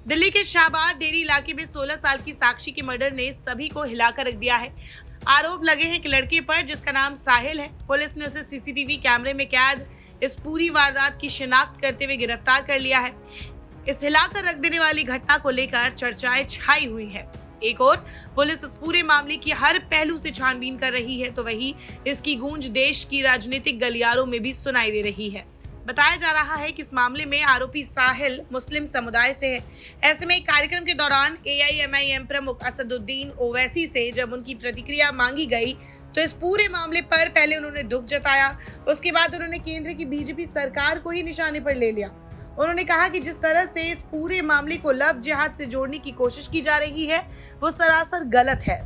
दिल्ली के शाहबाद डेरी इलाके में 16 साल की साक्षी के मर्डर ने सभी को हिलाकर रख दिया है। आरोप लगे हैं कि लड़के पर, जिसका नाम साहिल है। पुलिस ने उसे सीसीटीवी कैमरे में कैद इस पूरी वारदात की शिनाख्त करते हुए गिरफ्तार कर लिया है। इस हिलाकर रख देने वाली घटना को लेकर चर्चाएं छाई हुई है। एक और पुलिस इस पूरे मामले की हर पहलू से छानबीन कर रही है, तो वहीं इसकी गूंज देश की राजनीतिक गलियारों में भी सुनाई दे रही है। बताया जा रहा है कि इस मामले में आरोपी साहिल मुस्लिम समुदाय से है। ऐसे में एक कार्यक्रम के दौरान AIMIM प्रमुख असदुद्दीन ओवैसी से जब उनकी प्रतिक्रिया मांगी गई, तो इस पूरे मामले पर पहले उन्होंने दुख जताया, उसके बाद उन्होंने केंद्र की बीजेपी सरकार को ही निशाने पर ले लिया। उन्होंने कहा कि जिस तरह से इस पूरे मामले को लव जिहाद से जोड़ने की कोशिश की जा रही है, वो सरासर गलत है।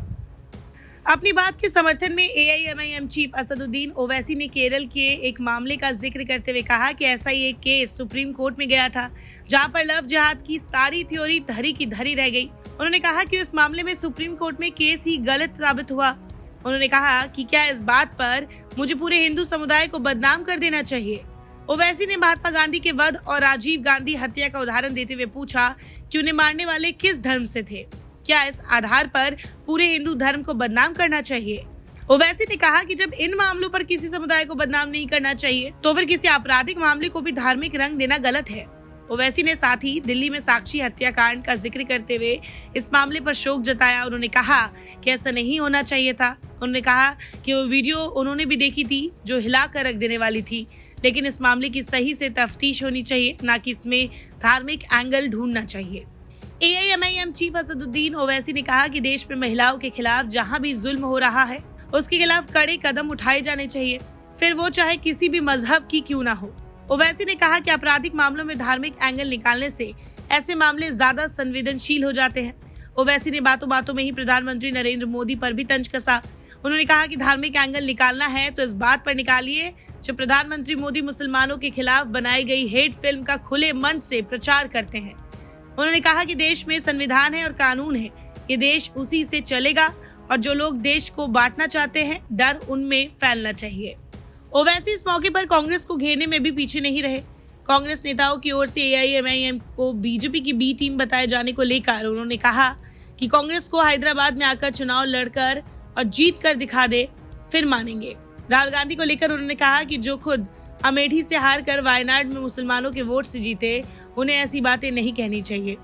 अपनी बात के समर्थन में AIMIM चीफ असदुद्दीन ओवैसी ने केरल के एक मामले का जिक्र करते हुए कहा कि ऐसा ही एक केस सुप्रीम कोर्ट में गया था, जहां पर लव जिहाद की सारी थ्योरी धरी की धरी रह गई। उन्होंने कहा कि इस मामले में सुप्रीम कोर्ट में केस ही गलत साबित हुआ। उन्होंने कहा कि क्या इस बात पर मुझे पूरे हिंदू समुदाय को बदनाम कर देना चाहिए। ओवैसी ने महात्मा गांधी के वध और राजीव गांधी हत्या का उदाहरण देते हुए पूछा कि उन्हें मारने वाले किस धर्म से थे, क्या इस आधार पर पूरे हिंदू धर्म को बदनाम करना चाहिए। ओवैसी ने कहा कि जब इन मामलों पर किसी समुदाय को बदनाम नहीं करना चाहिए, तो फिर किसी आपराधिक मामले को भी धार्मिक रंग देना गलत है। ओवैसी ने साथ ही दिल्ली में साक्षी हत्याकांड का जिक्र करते हुए इस मामले पर शोक जताया। उन्होंने कहा कि ऐसा नहीं होना चाहिए था। उन्होंने कहा कि वो वीडियो उन्होंने भी देखी थी जो हिला कर रख देने वाली थी, लेकिन इस मामले की सही से तफ्तीश होनी चाहिए, ना कि इसमें धार्मिक एंगल ढूंढना चाहिए। AIMIM चीफ असदुद्दीन ओवैसी ने कहा कि देश में महिलाओं के खिलाफ जहां भी जुल्म हो रहा है, उसके खिलाफ कड़े कदम उठाए जाने चाहिए, फिर वो चाहे किसी भी मजहब की क्यों ना हो। ओवैसी ने कहा कि आपराधिक मामलों में धार्मिक एंगल निकालने से ऐसे मामले ज्यादा संवेदनशील हो जाते हैं। ओवैसी ने बातों बातों में ही प्रधानमंत्री नरेंद्र मोदी पर भी तंज कसा। उन्होंने कहा कि धार्मिक एंगल निकालना है तो इस बात पर निकालिए जब प्रधानमंत्री मोदी मुसलमानों के खिलाफ बनाई गई हेट फिल्म का खुले मन से प्रचार करते हैं। उन्होंने कहा कि देश में संविधान है और कानून है, ये देश उसी से चलेगा और जो लोग देश को बांटना चाहते हैं, डर उनमें फैलना चाहिए। ओवैसी इस मौके पर कांग्रेस को घेरने में भी पीछे नहीं रहे। कांग्रेस नेताओं की ओर से AIMIM को बीजेपी की बी टीम बताए जाने को लेकर उन्होंने कहा कि कांग्रेस को हैदराबाद में आकर चुनाव लड़कर और जीत कर दिखा दे, फिर मानेंगे। राहुल गांधी को लेकर उन्होंने कहा कि जो खुद अमेठी से हार कर वायनाड में मुसलमानों के वोट से जीते, उन्हें ऐसी बातें नहीं कहनी चाहिए।